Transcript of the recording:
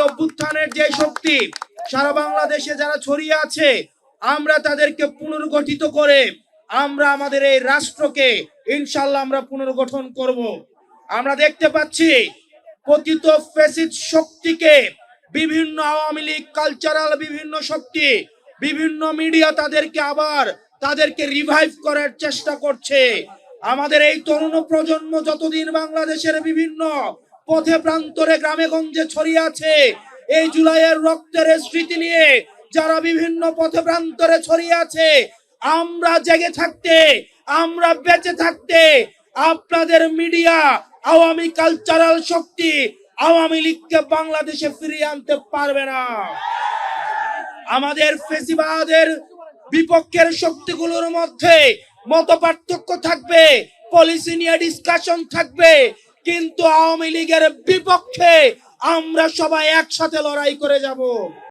অভ্যুত্থানের যে শক্তি সারা বাংলাদেশে যারা ছড়িয়ে আছে, আমরা তাদেরকে পুনর্গঠিত করে আমরা আমাদের এই রাষ্ট্রকে ইনশাআল্লাহ আমরা পুনর্গঠন করব। আমরা দেখতে পাচ্ছি পতিত ফ্যাসিস্ট শক্তিকে বিভিন্ন আওয়ামী লীগ কালচারাল বিভিন্ন শক্তি বিভিন্ন মিডিয়া তাদেরকে রিভাইভ করার চেষ্টা করছে। আমাদের এই তরুণ প্রজন্ম যতদিন বাংলাদেশের বিভিন্ন পথে প্রান্তরে গ্রামে গঞ্জে ছড়িয়ে আছে, এই জুলাইয়ের রক্তের স্মৃতি নিয়ে যারা বিভিন্ন পথে প্রান্তরে ছড়িয়ে আছে, আমরা জেগে থাকতে, আমরা বেঁচে থাকতে আপনাদের মিডিয়া আওয়ামী কালচারাল শক্তি আওয়ামী লীগকে বাংলাদেশে ফিরিয়ে আনতে পারবে না। আমাদের ফেসিবাদের বিপক্ষের শক্তিগুলোর মধ্যে মতপার্থক্য থাকবে, পলিসি নিয়ে ডিসকাশন থাকবে, কিন্তু আওয়ামী লীগের বিপক্ষে আমরা সবাই একসাথে লড়াই করে যাব।